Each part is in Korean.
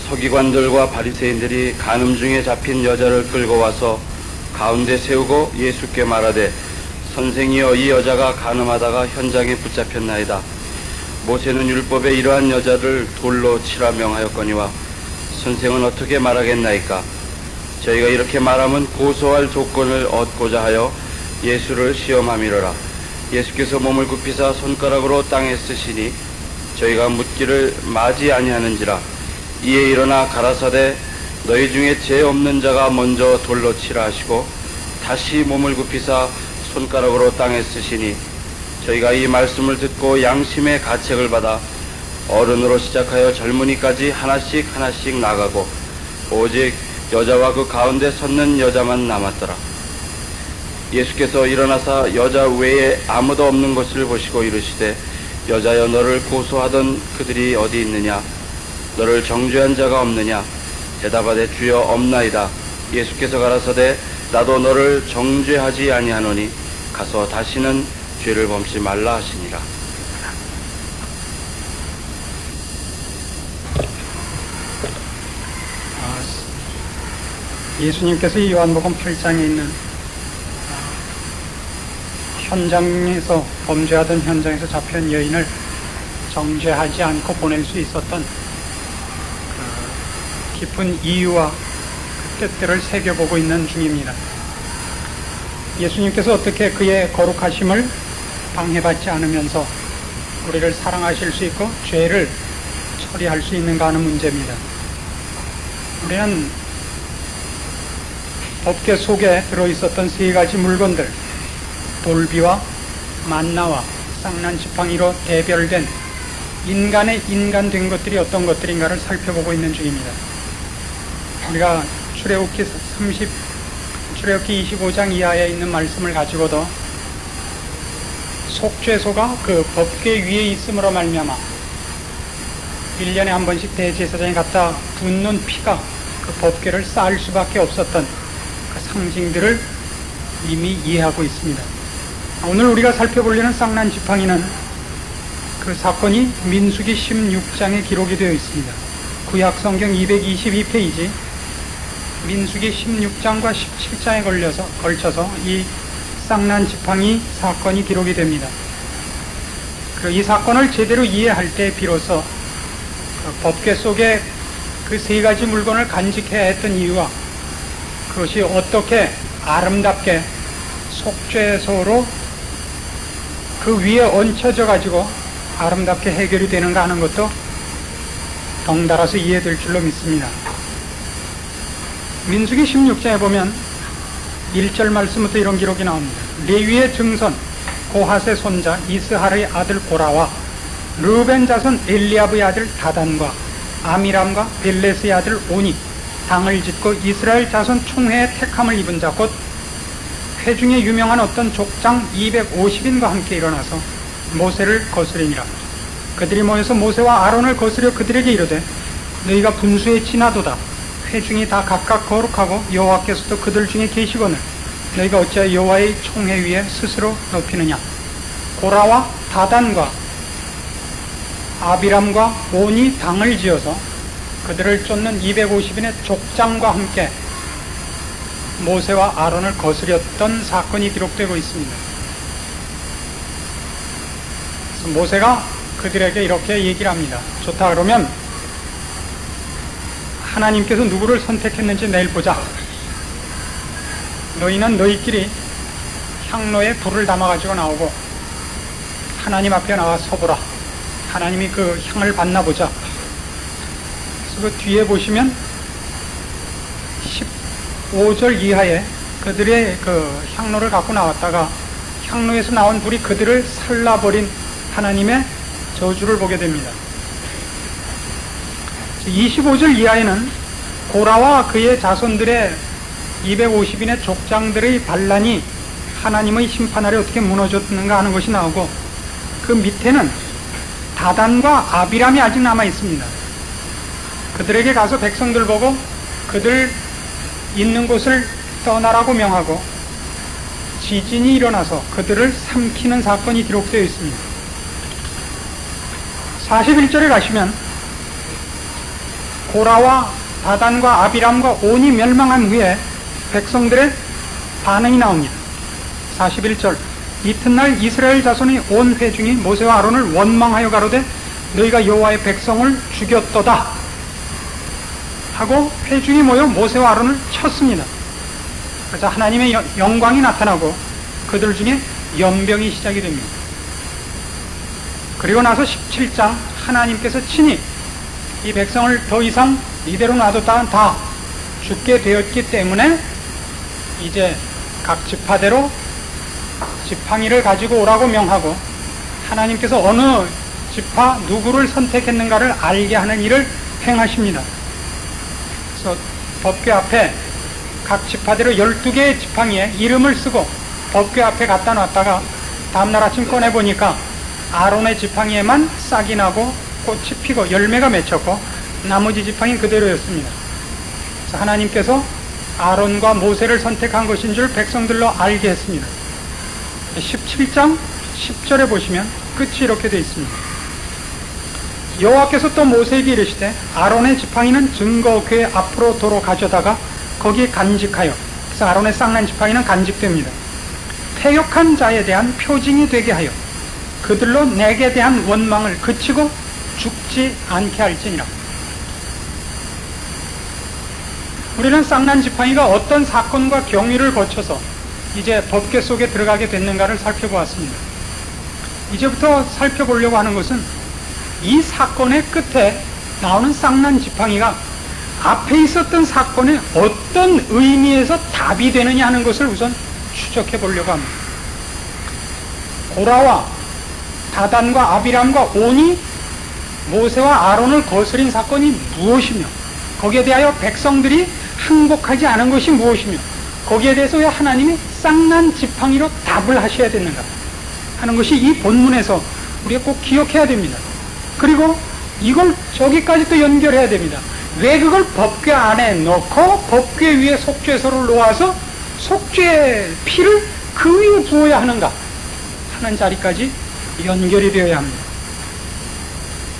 서기관들과 바리새인들이 간음 중에 잡힌 여자를 끌고 와서 가운데 세우고 예수께 말하되, 선생이여, 이 여자가 간음하다가 현장에 붙잡혔나이다. 모세는 율법에 이러한 여자를 돌로 치라 명하였거니와 선생은 어떻게 말하겠나이까? 저희가 이렇게 말하면 고소할 조건을 얻고자 하여 예수를 시험함이로라. 예수께서 몸을 굽히사 손가락으로 땅에 쓰시니 저희가 묻기를 마지 아니하는지라. 이에 일어나 가라사대, 너희 중에 죄 없는 자가 먼저 돌로 치라 하시고 다시 몸을 굽히사 손가락으로 땅에 쓰시니 저희가 이 말씀을 듣고 양심의 가책을 받아 어른으로 시작하여 젊은이까지 하나씩 나가고 오직 여자와 그 가운데 섰는 여자만 남았더라. 예수께서 일어나사 여자 외에 아무도 없는 것을 보시고 이르시되, 여자여, 너를 고소하던 그들이 어디 있느냐? 너를 정죄한 자가 없느냐? 대답하되, 주여, 없나이다. 예수께서 가라사대, 나도 너를 정죄하지 아니하노니 가서 다시는 죄를 범치 말라 하시니라. 예수님께서 이 요한복음 8장에 있는 현장에서 범죄하던 현장에서 잡힌 여인을 정죄하지 않고 보낼 수 있었던 그 깊은 이유와 그 뜻들을 새겨보고 있는 중입니다. 예수님께서 어떻게 그의 거룩하심을 방해받지 않으면서 우리를 사랑하실 수 있고 죄를 처리할 수 있는가 하는 문제입니다. 우리는 법궤 속에 들어있었던 세 가지 물건들, 돌비와 만나와 쌍난지팡이로 대별된 인간의 인간된 것들이 어떤 것들인가를 살펴보고 있는 중입니다. 우리가 출애굽기 25장 이하에 있는 말씀을 가지고도 속죄소가 그 법궤 위에 있음으로 말미암아 1년에 한 번씩 대제사장이 갖다 붓는 피가 그 법궤를 쌓을 수밖에 없었던 그 상징들을 이미 이해하고 있습니다. 오늘 우리가 살펴보려는 쌍난지팡이는 그 사건이 민수기 16장에 기록이 되어 있습니다. 구약성경 222페이지 민수기 16장과 17장에 걸쳐서 이 쌍난지팡이 사건이 기록이 됩니다. 이 사건을 제대로 이해할 때 비로소 법궤 속에 그 세 가지 물건을 간직해야 했던 이유와 그것이 어떻게 아름답게 속죄소로 그 위에 얹혀져 가지고 아름답게 해결이 되는가 하는 것도 덩달아서 이해될 줄로 믿습니다. 민수기 16장에 보면 1절 말씀부터 이런 기록이 나옵니다. 레위의 증손 고핫의 손자 이스하르의 아들 고라와 르벤 자손 엘리압의 아들 다단과 아미람과 벨레스의 아들 오니 당을 짓고 이스라엘 자손 총회의 택함을 입은 자 곧 회중에 유명한 어떤 족장 250인과 함께 일어나서 모세를 거스리니라. 그들이 모여서 모세와 아론을 거스려 그들에게 이르되, 너희가 분수에 지나도다. 회중이 다 각각 거룩하고 여호와께서도 그들 중에 계시거늘 너희가 어찌하여 여호와의 총회 위에 스스로 높이느냐. 고라와 다단과 아비람과 온이 당을 지어서 그들을 쫓는 250인의 족장과 함께 모세와 아론을 거스렸던 사건이 기록되고 있습니다. 그래서 모세가 그들에게 이렇게 얘기를 합니다. 좋다 그러면 하나님께서 누구를 선택했는지 내일 보자. 너희는 너희끼리 향로에 불을 담아가지고 나오고 하나님 앞에 나와 서보라. 하나님이 그 향을 받나보자. 그래서 그 뒤에 보시면 15절 이하에 그들의 그 향로를 갖고 나왔다가 향로에서 나온 불이 그들을 살라버린 하나님의 저주를 보게 됩니다. 25절 이하에는 고라와 그의 자손들의 250인의 족장들의 반란이 하나님의 심판 아래 어떻게 무너졌는가 하는 것이 나오고 그 밑에는 다단과 아비람이 아직 남아 있습니다. 그들에게 가서 백성들 보고 그들 있는 곳을 떠나라고 명하고 지진이 일어나서 그들을 삼키는 사건이 기록되어 있습니다. 41절에 가시면 고라와 다단과 아비람과 온이 멸망한 후에 백성들의 반응이 나옵니다. 41절 이튿날 이스라엘 자손의 온 회중이 모세와 아론을 원망하여 가로되 너희가 여호와의 백성을 죽였도다 하고 회중이 모여 모세와 아론을 쳤습니다. 그래서 하나님의 영광이 나타나고 그들 중에 연병이 시작이 됩니다. 그리고 나서 17장 하나님께서 친히 이 백성을 더 이상 이대로 놔뒀다간 다 죽게 되었기 때문에 이제 각 지파대로 지팡이를 가지고 오라고 명하고 하나님께서 어느 지파 누구를 선택했는가를 알게 하는 일을 행하십니다. 그래서 법궤 앞에 각 지파대로 12개의 지팡이에 이름을 쓰고 법궤 앞에 갖다 놨다가 다음날 아침 꺼내보니까 아론의 지팡이에만 싹이 나고 꽃이 피고 열매가 맺혔고 나머지 지팡이는 그대로였습니다. 그래서 하나님께서 아론과 모세를 선택한 것인 줄 백성들로 알게 했습니다. 17장 10절에 보시면 끝이 이렇게 되어 있습니다. 여호와께서 또 모세에게 이르시되 아론의 지팡이는 증거궤 앞으로 도로 가져다가 거기에 간직하여, 그래서 아론의 쌍난 지팡이는 간직됩니다. 패역한 자에 대한 표징이 되게 하여 그들로 내게 대한 원망을 그치고 죽지 않게 할지니라. 우리는 쌍난 지팡이가 어떤 사건과 경위를 거쳐서 이제 법궤 속에 들어가게 됐는가를 살펴보았습니다. 이제부터 살펴보려고 하는 것은 이 사건의 끝에 나오는 쌍난 지팡이가 앞에 있었던 사건에 어떤 의미에서 답이 되느냐 하는 것을 우선 추적해 보려고 합니다. 고라와 다단과 아비람과 온이 모세와 아론을 거스린 사건이 무엇이며 거기에 대하여 백성들이 항복하지 않은 것이 무엇이며 거기에 대해서 왜 하나님이 쌍난 지팡이로 답을 하셔야 되는가 하는 것이 이 본문에서 우리가 꼭 기억해야 됩니다. 그리고 이걸 저기까지 또 연결해야 됩니다. 왜 그걸 법궤 안에 넣고 법궤 위에 속죄소를 놓아서 속죄 피를 그 위에 부어야 하는가 하는 자리까지 연결이 되어야 합니다.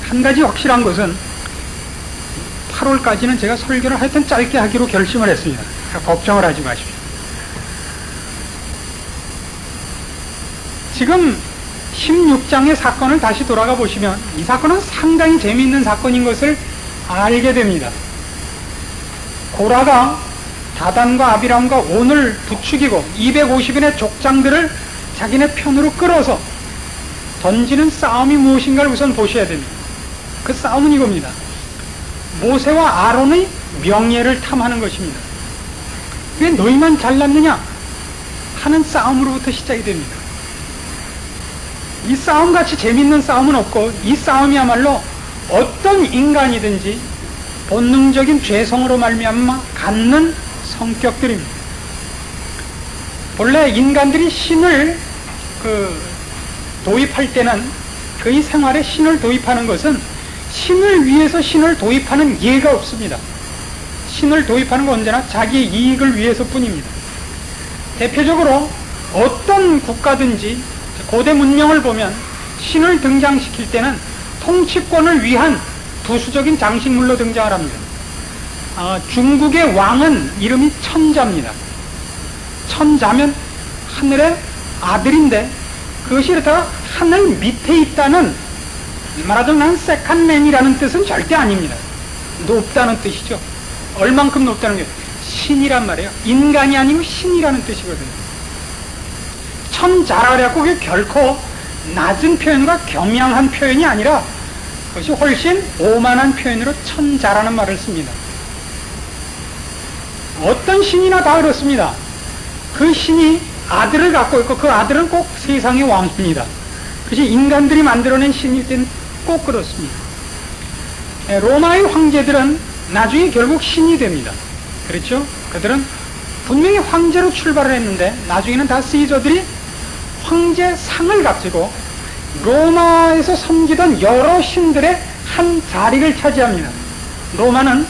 한 가지 확실한 것은 8월까지는 제가 설교를 하여튼 짧게 하기로 결심을 했습니다. 걱정을 하지 마십시오. 지금 16장의 사건을 다시 돌아가 보시면 이 사건은 상당히 재미있는 사건인 것을 알게 됩니다. 고라가 다단과 아비람과 온을 부추기고 250인의 족장들을 자기네 편으로 끌어서 던지는 싸움이 무엇인가를 우선 보셔야 됩니다. 그 싸움은 이겁니다. 모세와 아론의 명예를 탐하는 것입니다. 왜 너희만 잘났느냐 하는 싸움으로부터 시작이 됩니다. 이 싸움같이 재밌는 싸움은 없고 이 싸움이야말로 어떤 인간이든지 본능적인 죄성으로 말미암아 갖는 성격들입니다. 본래 인간들이 신을 도입할 때는 그의 생활에 신을 도입하는 것은 신을 위해서 신을 도입하는 예가 없습니다. 신을 도입하는 건 언제나 자기의 이익을 위해서뿐입니다. 대표적으로 어떤 국가든지 고대 문명을 보면 신을 등장시킬 때는 통치권을 위한 부수적인 장식물로 등장을 합니다. 중국의 왕은 이름이 천자입니다. 천자면 하늘의 아들인데 그것이 이렇다가 하늘 밑에 있다는, 말하자면 세컨맨이라는 뜻은 절대 아닙니다. 높다는 뜻이죠. 얼만큼 높다는 게 신이란 말이에요. 인간이 아니고 신이라는 뜻이거든요. 천자라고 그게 결코 낮은 표현과 겸양한 표현이 아니라 그것이 훨씬 오만한 표현으로 천자라는 말을 씁니다. 어떤 신이나 다 그렇습니다. 그 신이 아들을 갖고 있고 그 아들은 꼭 세상의 왕입니다. 그것이 인간들이 만들어낸 신일 때는 꼭 그렇습니다. 로마의 황제들은 나중에 결국 신이 됩니다. 그렇죠? 그들은 분명히 황제로 출발을 했는데 나중에는 다 시저들이 황제 상을 가지고 로마에서 섬기던 여러 신들의 한 자리를 차지합니다. 로마는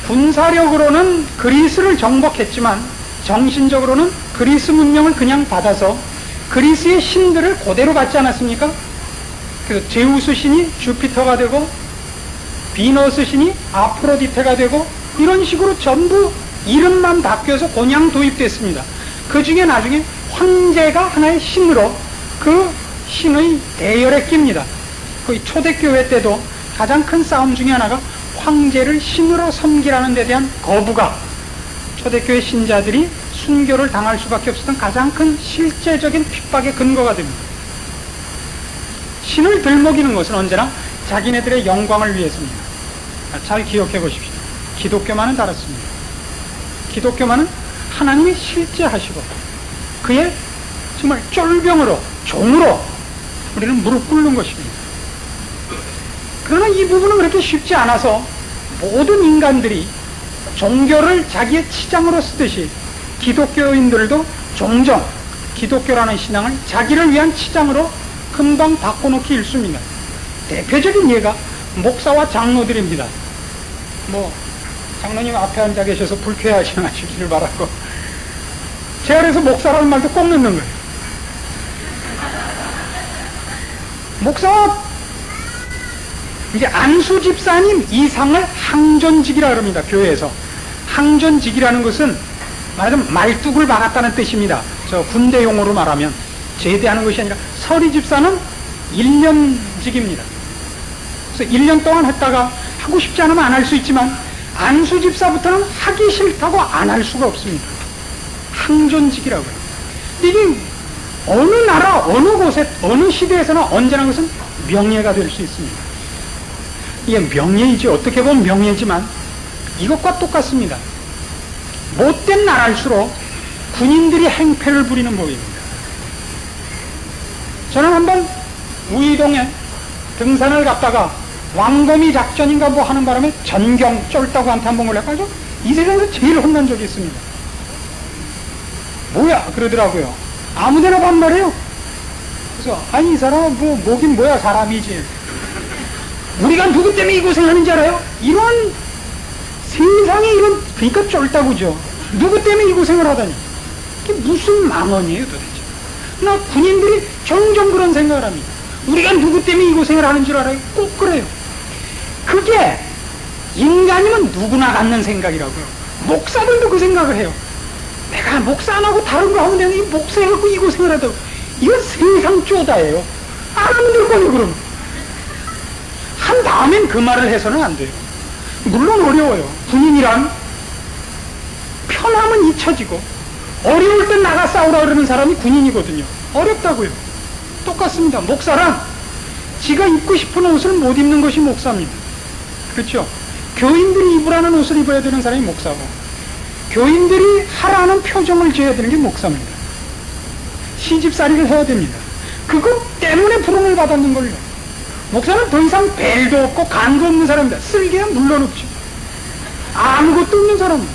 군사력으로는 그리스를 정복했지만 정신적으로는 그리스 문명을 그냥 받아서 그리스의 신들을 그대로 받지 않았습니까? 그래서 제우스 신이 주피터가 되고 비너스 신이 아프로디테가 되고 이런 식으로 전부 이름만 바뀌어서 그냥 도입됐습니다. 그 중에 나중에 황제가 하나의 신으로 그 신의 대열에 낍니다. 거의 초대교회 때도 가장 큰 싸움 중에 하나가 황제를 신으로 섬기라는 데 대한 거부가 초대교회 신자들이 순교를 당할 수밖에 없었던 가장 큰 실제적인 핍박의 근거가 됩니다. 신을 들먹이는 것은 언제나 자기네들의 영광을 위해서입니다. 잘 기억해 보십시오. 기독교만은 다릅니다. 기독교만은 하나님이 실제 하시고 그의 정말 쫄병으로 종으로 우리는 무릎 꿇는 것입니다. 그러나 이 부분은 그렇게 쉽지 않아서 모든 인간들이 종교를 자기의 치장으로 쓰듯이 기독교인들도 종종 기독교라는 신앙을 자기를 위한 치장으로 금방 바꿔놓기 일쑤입니다. 대표적인 예가 목사와 장로들입니다. 장로님 앞에 앉아 계셔서 불쾌하지 마시기를 바라고 제 아래서 목사라는 말도 꼭 넣는 거예요. 목사 이제 안수 집사님 이상을 항존직이라 그럽니다. 교회에서 항존직이라는 것은 말하자면 말뚝을 박았다는 뜻입니다. 저 군대 용어로 말하면 제대하는 것이 아니라 서리 집사는 1년직입니다. 그래서 1년 동안 했다가 하고 싶지 않으면 안 할 수 있지만 안수 집사부터는 하기 싫다고 안 할 수가 없습니다. 항존직이라고요. 이게 어느 나라 어느 곳에 어느 시대에서나 언제나 그것은 명예가 될 수 있습니다. 이게 명예이지 어떻게 보면 명예지만 이것과 똑같습니다. 못된 나라일수록 군인들이 행패를 부리는 법입니다. 저는 한번 우이동에 등산을 갔다가 왕거미 작전인가 뭐 하는 바람에 전경 쫄다구한테 한번 걸려가지고 이 세상에서 제일 혼난 적이 있습니다. 뭐야 그러더라고요. 아무데나 반말해요. 그래서 아니 이 사람은 뭐 뭐긴 뭐야 사람이지. 우리가 누구 때문에 이 고생하는지 알아요? 이런 세상에 이런 그러니까 쫄다구죠. 누구 때문에 이 고생을 하다니. 이게 무슨 망언이에요 도대체. 나 군인들이 종종 그런 생각을 합니다. 우리가 누구 때문에 이 고생을 하는 줄 알아요? 꼭 그래요. 그게 인간이면 누구나 갖는 생각이라고요. 목사들도 그 생각을 해요. 내가 목사 안 하고 다른 거 하면 되는데 이 목사해갖고 이 고생을 하다고. 이건 세상 쪼다예요. 안 하면 될 거예요 그럼. 한 다음엔 그 말을 해서는 안 돼요. 물론 어려워요. 군인이란 편하면 잊혀지고 어려울 땐 나가 싸우라 그러는 사람이 군인이거든요. 어렵다고요. 똑같습니다. 목사란 지가 입고 싶은 옷을 못 입는 것이 목사입니다. 그렇죠? 교인들이 입으라는 옷을 입어야 되는 사람이 목사고 교인들이 하라는 표정을 지어야 되는 게 목사입니다. 시집살이를 해야 됩니다. 그것 때문에 부름을 받았는 걸요. 목사는 더 이상 벨도 없고 간도 없는 사람입니다. 쓸개야 물론 없죠. 아무것도 없는 사람입니다.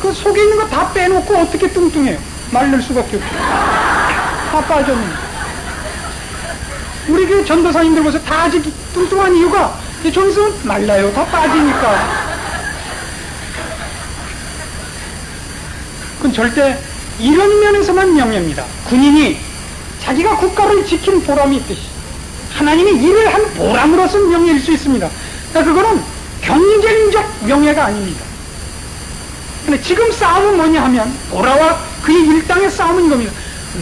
그 속에 있는 거 다 빼놓고 어떻게 뚱뚱해요? 말릴 수밖에 없죠. 다 빠졌는데. 우리 그 전도사님들 보세요. 다 아직 뚱뚱한 이유가 좀 있으면 말라요. 다 빠지니까. 그건 절대 이런 면에서만 명예입니다. 군인이 자기가 국가를 지킨 보람이 있듯이 하나님이 일을 한 보람으로서 명예일 수 있습니다. 그러니까 그거는 경쟁적 명예가 아닙니다. 근데 지금 싸움은 뭐냐 하면 보라와 그의 일당의 싸움은 이겁니다.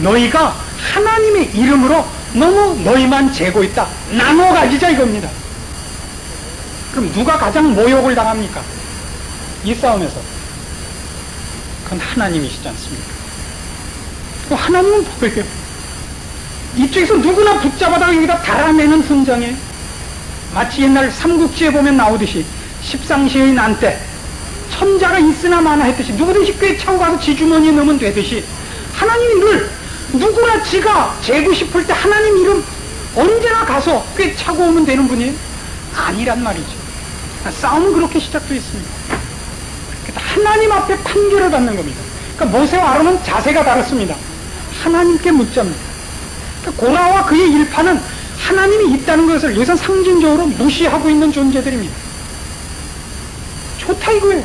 너희가 하나님의 이름으로 너무 너희만 재고 있다. 나눠 가지자 이겁니다. 그럼 누가 가장 모욕을 당합니까? 이 싸움에서. 그건 하나님이시지 않습니까? 그럼 하나님은 뭐예요? 이쪽에서 누구나 붙잡아다가 여기다 달아내는 훈장에 마치 옛날 삼국지에 보면 나오듯이 십상시의 난때 천자가 있으나 마나 했듯이 누구든지 꿰차고 가서 지 주머니에 넣으면 되듯이 하나님이 늘 누구나 지가 재고 싶을 때 하나님 이름 언제나 가서 꿰차고 오면 되는 분이 아니란 말이죠. 싸움은 그렇게 시작되어 있습니다. 하나님 앞에 판결을 받는 겁니다. 그러니까 모세와 아론은 자세가 다릅니다. 하나님께 묻자입니다. 그러니까 고라와 그의 일파는 하나님이 있다는 것을 여기서 상징적으로 무시하고 있는 존재들입니다. 좋다 이거예요.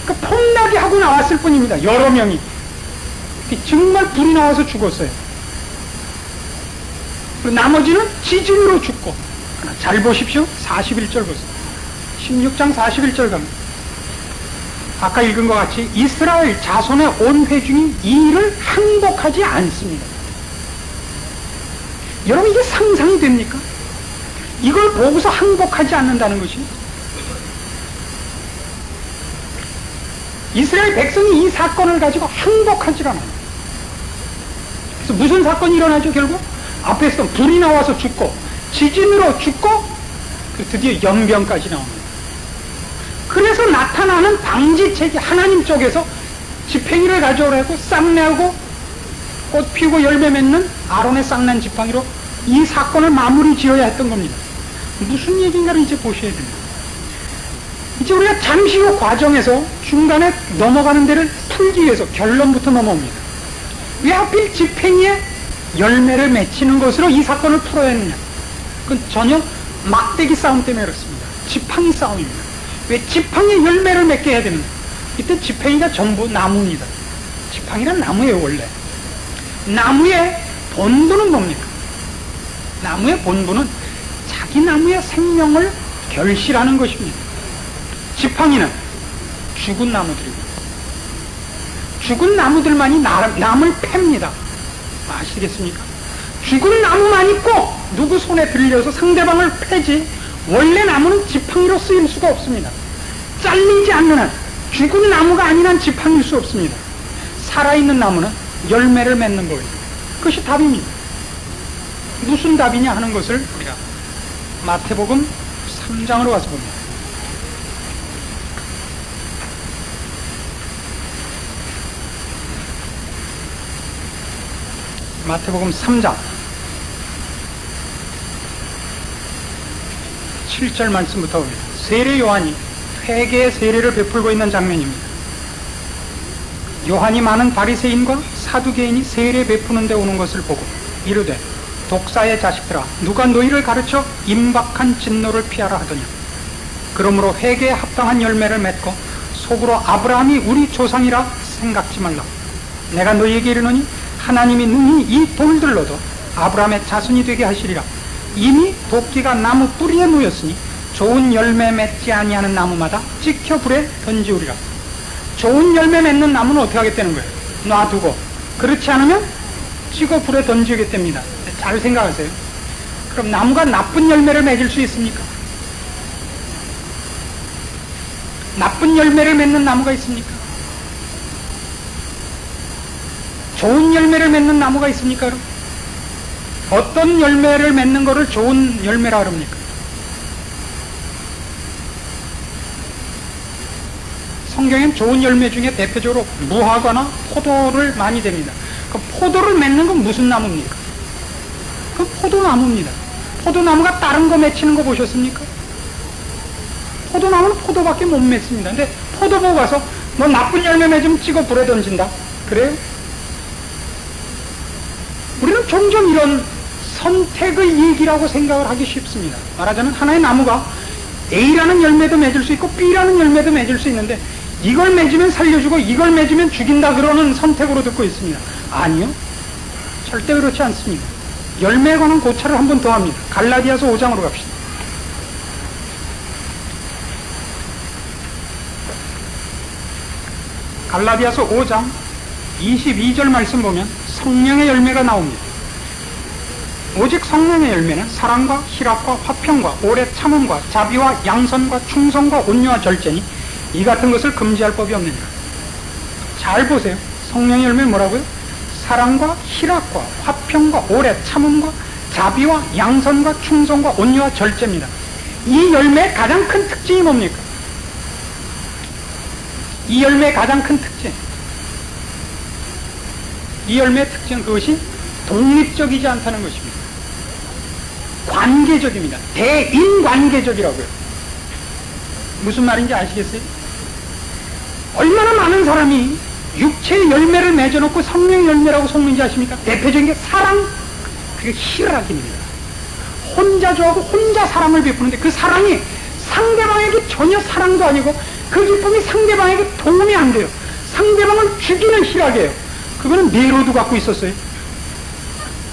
그러니까 폼나게 하고 나왔을 뿐입니다. 여러 명이. 정말 불이 나와서 죽었어요. 그리고 나머지는 지진으로 죽고 잘 보십시오. 41절 보세요. 16장 41절 갑니다. 아까 읽은 것 같이 이스라엘 자손의 온 회중이 이 일을 항복하지 않습니다. 여러분, 이게 상상이 됩니까? 이걸 보고서 항복하지 않는다는 것이, 이스라엘 백성이 이 사건을 가지고 항복하지 않아요. 그래서 무슨 사건이 일어나죠? 결국 앞에서 불이 나와서 죽고 지진으로 죽고 드디어 연병까지 나옵니다. 그래서 나타나는 방지책이 하나님 쪽에서 지팽이를 가져오라고 쌍내하고 꽃 피우고 열매 맺는 아론의 쌍난 지팡이로 이 사건을 마무리 지어야 했던 겁니다. 무슨 얘기인가를 이제 보셔야 됩니다. 이제 우리가 잠시 후 과정에서 중간에 넘어가는 데를 풀기 위해서 결론부터 넘어옵니다. 왜 하필 지팽이에 열매를 맺히는 것으로 이 사건을 풀어야 했느냐? 그건 전혀 막대기 싸움 때문에 그렇습니다. 지팡이 싸움입니다. 왜 지팡이에 열매를 맺게 해야 되는가? 이때 지팡이가 전부 나무입니다. 지팡이란 나무예요, 원래. 나무의 본분은 뭡니까? 나무의 본분은 자기 나무의 생명을 결실하는 것입니다. 지팡이는 죽은 나무들이고, 죽은 나무들만이 남을 팹니다. 아시겠습니까? 죽은 나무만 있고 누구 손에 들려서 상대방을 패지, 원래 나무는 지팡이로 쓰일 수가 없습니다. 잘리지 않는 한, 죽은 나무가 아닌 한 지팡이일 수 없습니다. 살아있는 나무는 열매를 맺는 법입니다. 그것이 답입니다. 무슨 답이냐 하는 것을 우리가 마태복음 3장으로 가서 봅니다. 마태복음 3장 7절 말씀부터 봅니다. 세례 요한이 회개의 세례를 베풀고 있는 장면입니다. 요한이 많은 바리새인과 사두개인이 세례 베푸는 데 오는 것을 보고 이르되, 독사의 자식들아, 누가 너희를 가르쳐 임박한 진노를 피하라 하더냐? 그러므로 회개에 합당한 열매를 맺고 속으로 아브라함이 우리 조상이라 생각지 말라. 내가 너희에게 이르노니 하나님이 능히 이 돌들로도 아브라함의 자손이 되게 하시리라. 이미 도끼가 나무 뿌리에 놓였으니 좋은 열매 맺지 아니하는 나무마다 찍혀 불에 던지우리라. 좋은 열매 맺는 나무는 어떻게 하겠다는 거예요? 놔두고, 그렇지 않으면 찍어 불에 던지겠답니다. 잘 생각하세요. 그럼 나무가 나쁜 열매를 맺을 수 있습니까? 나쁜 열매를 맺는 나무가 있습니까? 좋은 열매를 맺는 나무가 있습니까? 그럼? 어떤 열매를 맺는 것을 좋은 열매라 그럽니까? 성경엔 좋은 열매 중에 대표적으로 무화과나 포도를 많이 댑니다. 그 포도를 맺는 건 무슨 나무입니까? 그 포도나무입니다. 포도나무가 다른 거 맺히는 거 보셨습니까? 포도나무는 포도밖에 못 맺습니다. 근데 포도 보고 가서 너 나쁜 열매 맺으면 찍어 불에 던진다. 그래요? 우리는 종종 이런 선택의 얘기라고 생각을 하기 쉽습니다. 말하자면 하나의 나무가 A라는 열매도 맺을 수 있고 B라는 열매도 맺을 수 있는데, 이걸 맺으면 살려주고 이걸 맺으면 죽인다, 그러는 선택으로 듣고 있습니다. 아니요, 절대 그렇지 않습니다. 열매에 관한 고찰을 한 번 더 합니다. 갈라디아서 5장으로 갑시다. 갈라디아서 5장 22절 말씀 보면 성령의 열매가 나옵니다. 오직 성령의 열매는 사랑과 희락과 화평과 오래 참음과 자비와 양선과 충성과 온유와 절제니 이 같은 것을 금지할 법이 없느니라. 잘 보세요. 성령의 열매는 뭐라고요? 사랑과 희락과 화평과 오래 참음과 자비와 양선과 충성과 온유와 절제입니다. 이 열매의 가장 큰 특징이 뭡니까? 이 열매의 가장 큰 특징, 이 열매의 특징은 그것이 독립적이지 않다는 것입니다. 관계적입니다. 대인관계적이라고요. 무슨 말인지 아시겠어요? 얼마나 많은 사람이 육체의 열매를 맺어놓고 성령의 열매라고 속는지 아십니까? 대표적인 게 사랑, 그게 희락입니다. 혼자 좋아하고 혼자 사랑을 베푸는데 그 사랑이 상대방에게 전혀 사랑도 아니고 그 기쁨이 상대방에게 도움이 안 돼요. 상대방을 죽이는 희락이에요. 그거는 네로도 갖고 있었어요.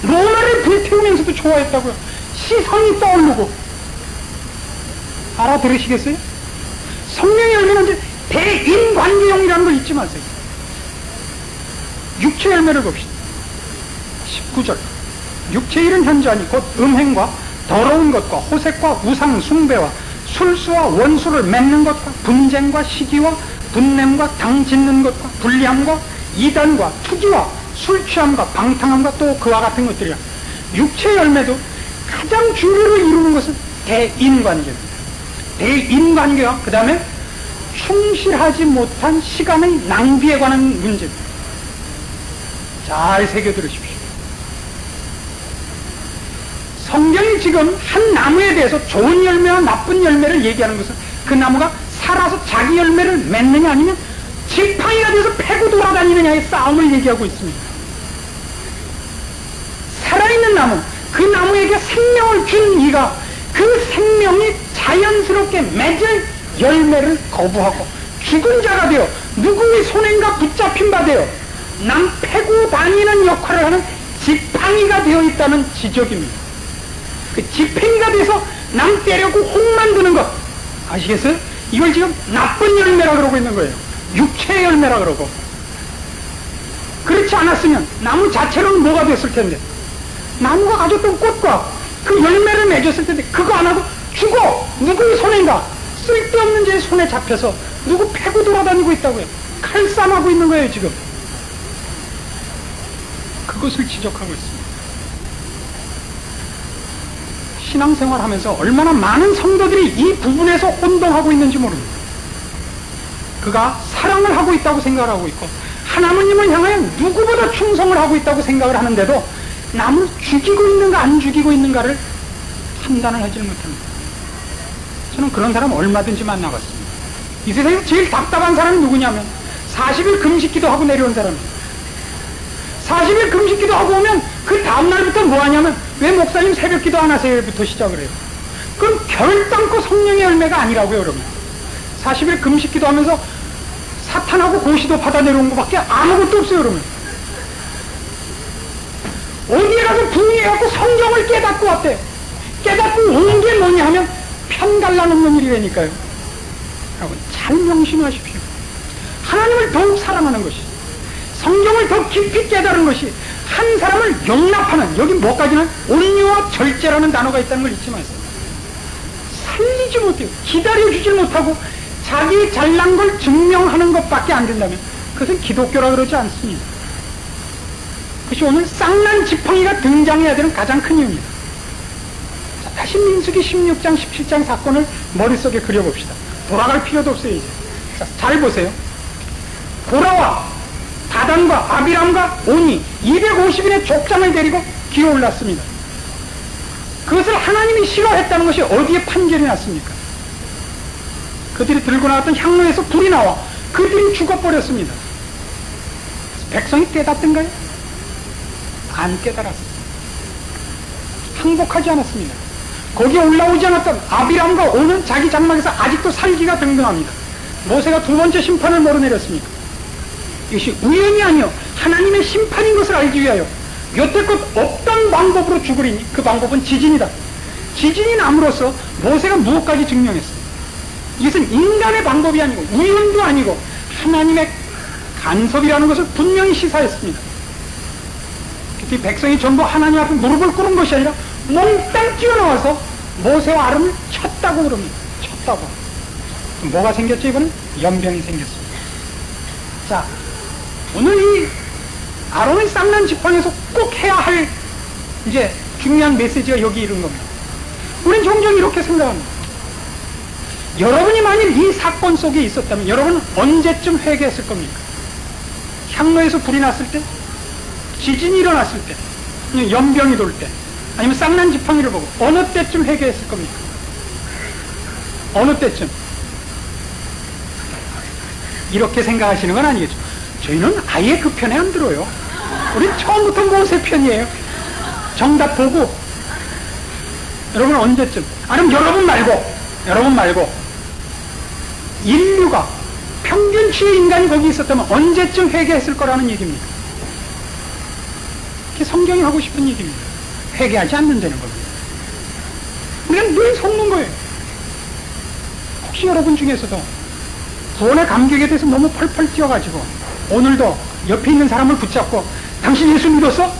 로마를 불태우면서도 좋아했다고요. 시선이 떠오르고 알아들으시겠어요? 성령의 열매는 이제 대인관계형이라는 걸 잊지 마세요. 육체 열매를 봅시다. 19절. 육체의 일은 현저하니 곧 음행과 더러운 것과 호색과 우상 숭배와 술수와 원수를 맺는 것과 분쟁과 시기와 분냄과 당 짓는 것과 불리함과 이단과 투기와 술 취함과 방탕함과 또 그와 같은 것들이야. 육체 열매도 가장 주류를 이루는 것은 대인관계입니다. 대인관계와 그 다음에 충실하지 못한 시간의 낭비에 관한 문제입니다. 잘 새겨 들으십시오. 성경이 지금 한 나무에 대해서 좋은 열매와 나쁜 열매를 얘기하는 것은 그 나무가 살아서 자기 열매를 맺느냐 아니면 지팡이가 돼서 패고 돌아다니느냐의 싸움을 얘기하고 있습니다. 살아있는 나무, 그 나무에게 생명을 준 이가 그 생명이 자연스럽게 맺을 열매를 거부하고 죽은 자가 되어 누구의 손행과 붙잡힌 바 되어 남 패고 다니는 역할을 하는 지팡이가 되어 있다는 지적입니다. 그 지팡이가 돼서 남 때려고 홍 만드는 것 아시겠어요? 이걸 지금 나쁜 열매라 그러고 있는 거예요. 육체의 열매라 그러고. 그렇지 않았으면 나무 자체로는 뭐가 됐을 텐데, 나무가 가졌던 꽃과 그 열매를 맺었을 텐데 그거 안 하고 죽어! 누구의 손인가? 쓸데없는 제 손에 잡혀서 누구 패고 돌아다니고 있다고요. 칼싸움하고 있는 거예요 지금. 그것을 지적하고 있습니다. 신앙생활 하면서 얼마나 많은 성도들이 이 부분에서 혼동하고 있는지 모릅니다. 그가 사랑을 하고 있다고 생각을 하고 있고 하나님을 향하여 누구보다 충성을 하고 있다고 생각을 하는데도 남을 죽이고 있는가 안 죽이고 있는가를 판단을 하지 못합니다. 저는 그런 사람 얼마든지 만나봤습니다. 이 세상에서 제일 답답한 사람이 누구냐면 40일 금식기도 하고 내려온 사람입니다. 40일 금식기도 하고 오면 그 다음날부터 뭐 하냐면 왜 목사님 새벽기도 안 하세요?부터 시작을 해요. 그럼 결단코 성령의 열매가 아니라고요. 여러분 40일 금식기도 하면서 사탄하고 고시도 받아 내려온 것밖에 아무것도 없어요. 여러분 어디에 가서 붕괴해갖고 성경을 깨닫고 왔대. 깨닫고 온 게 뭐냐 하면 편갈라놓는 일이 되니까요. 여러분 잘 명심하십시오. 하나님을 더욱 사랑하는 것이, 성경을 더 깊이 깨달은 것이 한 사람을 용납하는, 여기 뭐까지는 온유와 절제라는 단어가 있다는 걸 잊지 마세요. 살리지 못해요. 기다려주질 못하고 자기 잘난 걸 증명하는 것밖에 안 된다면 그것은 기독교라 그러지 않습니다. 그것이 오늘 쌍난 지팡이가 등장해야 되는 가장 큰 이유입니다. 자, 다시 민수기 16장 17장 사건을 머릿속에 그려봅시다. 돌아갈 필요도 없어요 이제. 자, 잘 보세요. 고라와 다단과 아비람과 오니 250인의 족장을 데리고 기어 올랐습니다. 그것을 하나님이 싫어했다는 것이 어디에 판결이 났습니까? 그들이 들고 나왔던 향로에서 불이 나와 그들이 죽어버렸습니다. 백성이 깨닫던가요? 안 깨달았습니다. 항복하지 않았습니다. 거기에 올라오지 않았던 아비람과 오는 자기 장막에서 아직도 살기가 등등합니다. 모세가 두 번째 심판을 몰아내렸습니까? 이것이 우연이 아니요 하나님의 심판인 것을 알기 위하여 여태껏 없던 방법으로 죽으리니 그 방법은 지진이다. 지진이 남으로써 모세가 무엇까지 증명했습니다. 이것은 인간의 방법이 아니고 우연도 아니고 하나님의 간섭이라는 것을 분명히 시사했습니다. 이 백성이 전부 하나님 앞에 무릎을 꿇은 것이 아니라 몽땅 뛰어나와서 모세와 아론을 쳤다고 그럽니다. 쳤다고. 뭐가 생겼죠? 이번엔 연병이 생겼습니다. 자, 오늘 이 아론의 쌍난 지팡이에서 꼭 해야 할 이제 중요한 메시지가 여기 이른 겁니다. 우린 종종 이렇게 생각합니다. 여러분이 만일 이 사건 속에 있었다면 여러분은 언제쯤 회개했을 겁니까? 향로에서 불이 났을 때? 지진이 일어났을 때? 연병이 돌 때? 아니면 쌍난 지팡이를 보고 어느 때쯤 회개했을 겁니까? 어느 때쯤? 이렇게 생각하시는 건 아니겠죠. 저희는 아예 그 편에 안 들어요. 우리 처음부터 모세 편이에요. 정답 보고. 여러분 언제쯤? 아니면 여러분 말고 인류가 평균치의 인간이 거기 있었다면 언제쯤 회개했을 거라는 얘기입니다. 그게 성경이 하고 싶은 얘기입니다. 회개하지 않는다는 겁니다. 우리가 늘 속는 거예요. 혹시 여러분 중에서도 구원의 감격에 대해서 너무 펄펄 뛰어가지고 오늘도 옆에 있는 사람을 붙잡고 당신 예수 믿었어?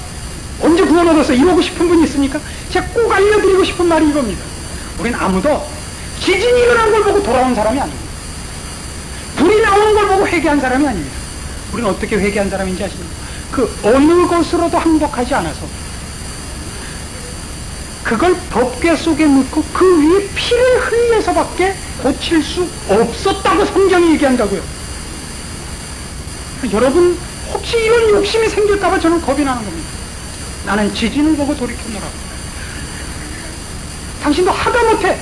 언제 구원 얻었어? 이러고 싶은 분이 있습니까? 제가 꼭 알려드리고 싶은 말이 이겁니다. 우린 아무도 지진이 일어난 걸 보고 돌아온 사람이 아닙니다. 불이 나오는 걸 보고 회개한 사람이 아닙니다. 우리는 어떻게 회개한 사람인지 아십니까? 그 어느 것으로도 항복하지 않아서 그걸 법궤 속에 넣고 그 위에 피를 흘려서밖에 고칠 수 없었다고 성경이 얘기한다고요. 여러분 혹시 이런 욕심이 생길까봐 저는 겁이 나는 겁니다. 나는 지진을 보고 돌이켰노라고. 당신도 하다못해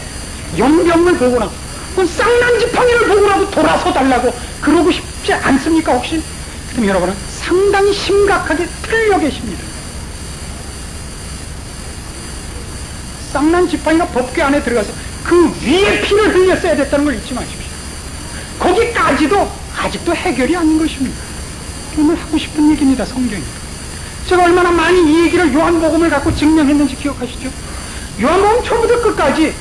연병을 보거나 쌍난 지팡이를 보고라도 돌아서 달라고 그러고 싶지 않습니까 혹시? 그럼 여러분은 상당히 심각하게 틀려 계십니다. 쌍난 지팡이가 법궤 안에 들어가서 그 위에 피를 흘렸어야 됐다는 걸 잊지 마십시오. 거기까지도 아직도 해결이 아닌 것입니다. 오늘 하고 싶은 얘기입니다. 성경이. 제가 얼마나 많이 이 얘기를 요한복음을 갖고 증명했는지 기억하시죠? 요한복음 처음부터 끝까지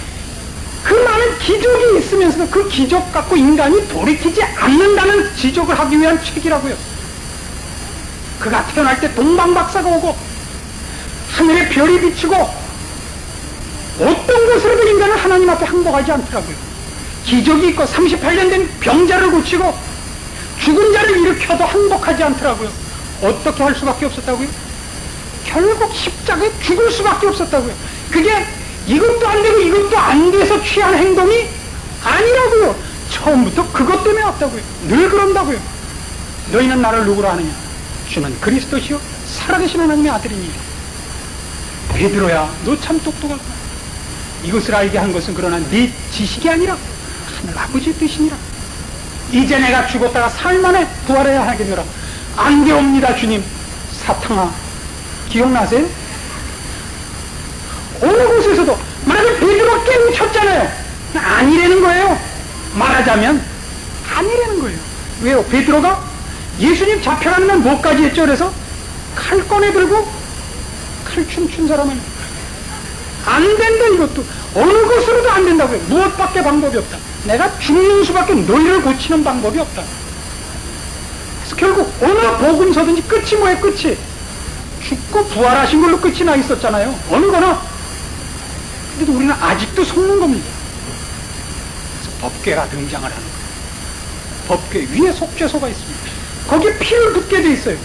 그 많은 기적이 있으면서도 그 기적 갖고 인간이 돌이키지 않는다는 지적을 하기 위한 책이라고요. 그가 태어날 때 동방박사가 오고 하늘에 별이 비치고 어떤 것으로도 인간은 하나님 앞에 항복하지 않더라고요. 기적이 있고 38년 된 병자를 고치고 죽은 자를 일으켜도 항복하지 않더라고요. 어떻게 할 수밖에 없었다고요? 결국 십자가에 죽을 수밖에 없었다고요. 그게 이것도 안 되고 이것도 안 돼서 취한 행동이 아니라고요. 처음부터 그것 때문에 왔다고요. 늘 그런다고요. 너희는 나를 누구로 아느냐? 주는 그리스도시요 살아계신 하나님의 아들이니. 베드로야, 너 참 똑똑하구나. 이것을 알게 한 것은 그러나 네 지식이 아니라 하늘 아버지의 뜻이니라. 이제 내가 죽었다가 사흘 만에 부활해야 하겠노라. 안 되옵니다 주님. 사탕아, 기억나세요? 어느 곳에서도 만약에 베드로가 깨우쳤잖아요. 아니라는 거예요. 말하자면 아니라는 거예요. 왜요? 베드로가 예수님 잡혀가면 뭐까지 했죠? 그래서 칼 꺼내 들고 칼 춤춘 사람은 안 된다. 이것도 어느 것으로도 안 된다고요. 무엇밖에 방법이 없다. 내가 죽는 수밖에 너희를 고치는 방법이 없다. 그래서 결국 어느 복음서든지 끝이 뭐예요? 끝이 죽고 부활하신 걸로 끝이 나 있었잖아요. 어느 거나. 근데도 우리는 아직도 속는 겁니다. 그래서 법궤가 등장을 하는 거예요. 법궤 위에 속죄소가 있습니다. 거기에 피를 붓게 돼 있어요.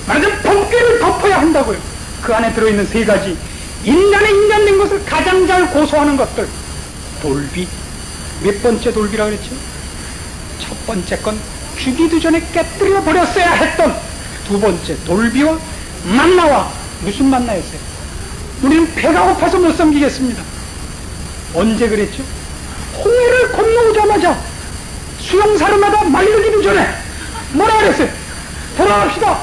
말하자면 법궤를 덮어야 한다고요. 그 안에 들어있는 세 가지 인간의 인간된 것을 가장 잘 고소하는 것들. 돌비. 몇 번째 돌비라 그랬죠? 첫 번째 건 죽이기 전에 깨뜨려 버렸어야 했던 두 번째 돌비와 만나와. 무슨 만나였어요? 우리는 배가 고파서 못 섬기겠습니다. 언제 그랬죠? 홍해를 건너오자마자 수용사르마다 말르기도 전에 뭐라 그랬어요? 돌아갑시다.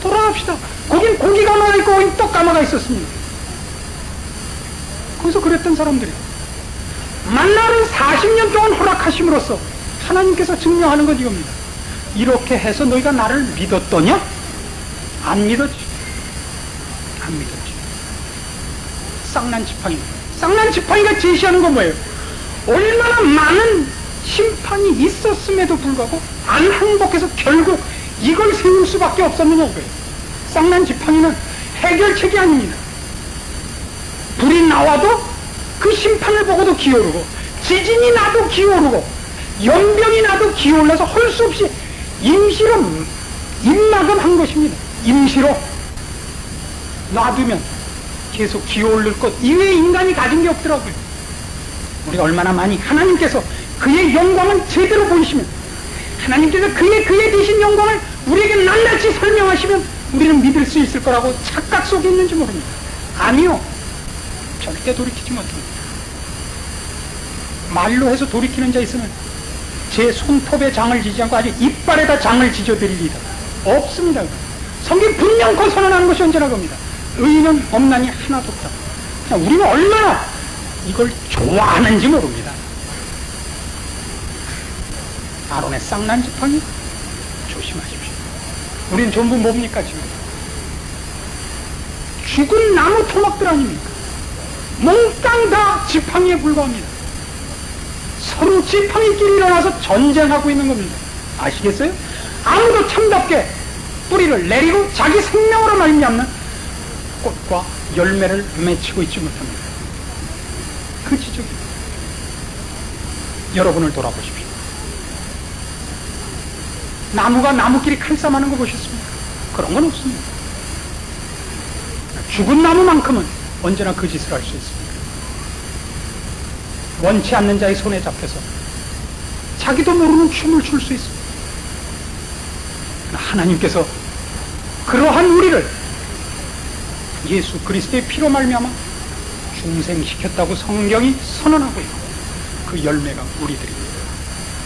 돌아갑시다. 거긴 고기가 나있고 거긴 떡가마가 있었습니다. 거기서 그랬던 사람들이 만나를 40년 동안 허락하심으로써 하나님께서 증명하는 것 이겁니다. 이렇게 해서 너희가 나를 믿었더냐? 안 믿었지. 안 믿었지. 쌍난 지팡이. 쌍난 지팡이가 제시하는 건 뭐예요? 얼마나 많은 심판이 있었음에도 불구하고 안 항복해서 결국 이걸 세울 수밖에 없었느냐고요. 쌍난 지팡이는 해결책이 아닙니다. 불이 나와도 그 심판을 보고도 기어오르고 지진이 나도 기어오르고 연병이 나도 기어올라서 할 수 없이 임시로 입막음한 것입니다. 임시로 놔두면 계속 기어오를 것 이외에 인간이 가진 게 없더라고요. 우리가 얼마나 많이 하나님께서 그의 영광을 제대로 보이시면 하나님께서 그의 되신 영광을 우리에게 낱낱이 설명하시면 우리는 믿을 수 있을 거라고 착각 속에 있는지 모릅니다. 아니요. 절대 돌이키지 못합니다. 말로 해서 돌이키는 자 있으면 제 손톱에 장을 지지 않고 아주 이빨에다 장을 지져드리리다. 없습니다. 성경 분명코 선언하는 것이 언제나 겁니다. 의인은 없나니 하나도 없다. 우리는 얼마나 이걸 좋아하는지 모릅니다. 아론의 쌍난 지팡이 조심하십시오. 우리는 전부 뭡니까 지금? 죽은 나무 토막들 아닙니까? 몽땅 다 지팡이에 불과합니다. 서로 지팡이끼리 일어나서 전쟁하고 있는 겁니다. 아시겠어요? 아무도 참답게 뿌리를 내리고 자기 생명으로 말미암는 꽃과 열매를 맺히고 있지 못합니다. 그 지적입니다. 여러분을 돌아보십시오. 나무가 나무끼리 칼싸움하는 거 보셨습니까? 그런 건 없습니다. 죽은 나무만큼은 언제나 그 짓을 할 수 있습니다. 원치 않는 자의 손에 잡혀서 자기도 모르는 춤을 출 수 있습니다. 하나님께서 그러한 우리를 예수 그리스도의 피로 말미암아 중생시켰다고 성경이 선언하고 있고 그 열매가 우리들입니다.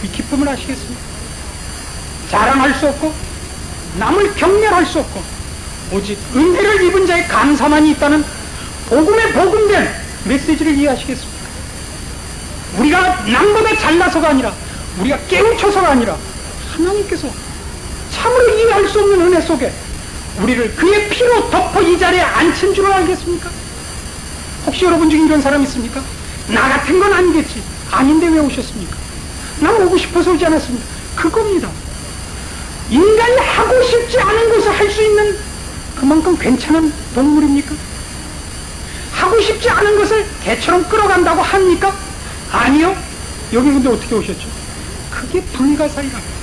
이 기쁨을 아시겠습니까? 자랑할 수 없고 남을 경멸할 수 없고 오직 은혜를 입은 자의 감사만이 있다는 복음에 복음된 메시지를 이해하시겠습니까? 우리가 남보다 잘나서가 아니라 우리가 깨우쳐서가 아니라 하나님께서 참으로 이해할 수 없는 은혜 속에 우리를 그의 피로 덮어 이 자리에 앉힌 줄을 알겠습니까? 혹시 여러분 중에 이런 사람 있습니까? 나 같은 건 아니겠지. 아닌데 왜 오셨습니까? 난 오고 싶어서 오지 않았습니다. 그겁니다. 인간이 하고 싶지 않은 것을 할 수 있는 그만큼 괜찮은 동물입니까? 하고 싶지 않은 것을 개처럼 끌어간다고 합니까? 아니요. 여기 근데 어떻게 오셨죠? 그게 불가사의랍니다.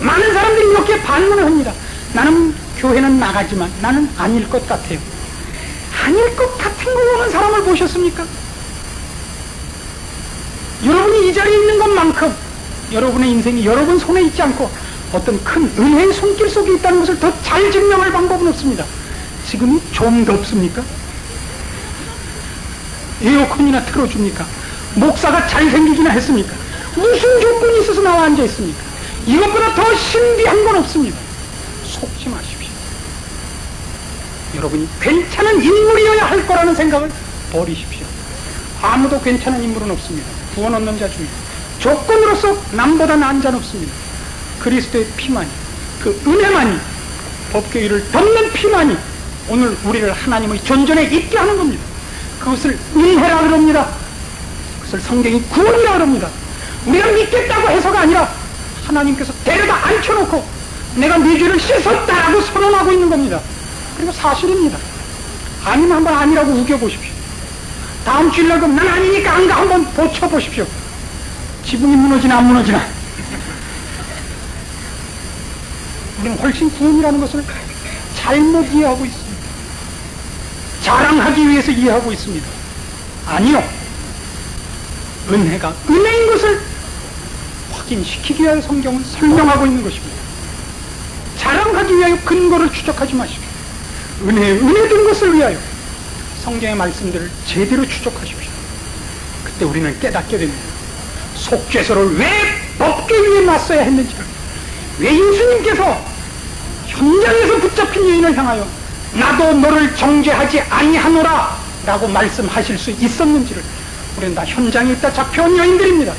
많은 사람들이 이렇게 반문을 합니다. 나는 교회는 나가지만 나는 아닐 것 같아요. 아닐 것 같은 거 오는 사람을 보셨습니까? 여러분이 이 자리에 있는 것만큼 여러분의 인생이 여러분 손에 있지 않고 어떤 큰 은혜의 손길 속에 있다는 것을 더 잘 증명할 방법은 없습니다. 지금이 좀 덥습니까? 에어컨이나 틀어줍니까? 목사가 잘생기기나 했습니까? 무슨 조건이 있어서 나와 앉아 있습니까? 이것보다 더 신비한 건 없습니다. 속지 마십시오. 여러분이 괜찮은 인물이어야 할 거라는 생각을 버리십시오. 아무도 괜찮은 인물은 없습니다. 구원 얻는 자 중에 조건으로서 남보다 나은 자는 없습니다. 그리스도의 피만이, 그 은혜만이, 법궤를 덮는 피만이 오늘 우리를 하나님의 존전에 있게 하는 겁니다. 그것을 은혜라 그럽니다. 그것을 성경이 구원이라 그럽니다. 우리가 믿겠다고 해서가 아니라 하나님께서 데려다 앉혀놓고 내가 네 죄를 씻었다라고 선언하고 있는 겁니다. 그리고 사실입니다. 아니면 한번 아니라고 우겨보십시오. 다음 주일날 그럼 난 아니니까 안 가 한번 보쳐보십시오. 지붕이 무너지나 안 무너지나. 우리는 훨씬 구원이라는 것을 잘못 이해하고 있습니다. 자랑하기 위해서 이해하고 있습니다. 아니요. 은혜가 은혜인 것을 확인시키기 위하여 성경은 설명하고 있는 것입니다. 자랑하기 위하여 근거를 추적하지 마십시오. 은혜 된 것을 위하여 성경의 말씀들을 제대로 추적하십시오. 그때 우리는 깨닫게 됩니다. 속죄소를 왜 법궤 위에 놨어야 했는지를, 왜 예수님께서 현장에서 붙잡힌 여인을 향하여 나도 너를 정죄하지 아니하노라 라고 말씀하실 수 있었는지를 우리는 다 현장에 있다 잡혀온 여인들입니다.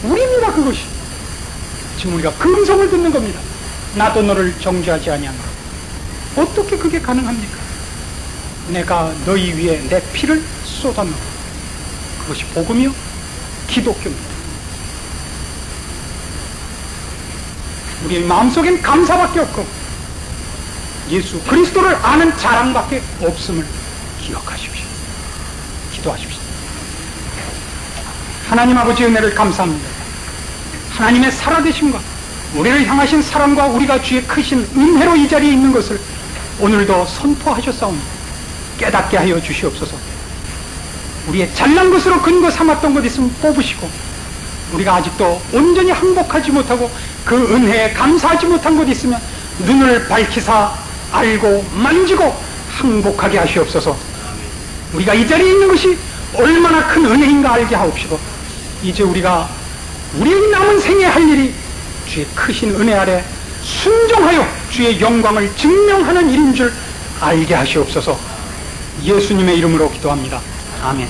우리입니다. 그것이 지금 우리가 그 음성을 듣는 겁니다. 나도 너를 정죄하지 아니하노라. 어떻게 그게 가능합니까? 내가 너희 위에 내 피를 쏟았노라. 그것이 복음이요 기독교입니다. 우리의 마음속엔 감사밖에 없고 예수 그리스도를 아는 자랑밖에 없음을 기억하십시오. 기도하십시오. 하나님 아버지 은혜를 감사합니다. 하나님의 살아계심과 우리를 향하신 사랑과 우리가 주의 크신 은혜로 이 자리에 있는 것을 오늘도 선포하셨사오니 깨닫게 하여 주시옵소서. 우리의 잘난 것으로 근거 삼았던 것 있으면 뽑으시고, 우리가 아직도 온전히 항복하지 못하고 그 은혜에 감사하지 못한 것 있으면 눈을 밝히사 알고 만지고 항복하게 하시옵소서. 우리가 이 자리에 있는 것이 얼마나 큰 은혜인가 알게 하옵시고, 이제 우리가 우리의 남은 생에 할 일이 주의 크신 은혜 아래 순종하여 주의 영광을 증명하는 일인 줄 알게 하시옵소서. 예수님의 이름으로 기도합니다. 아멘.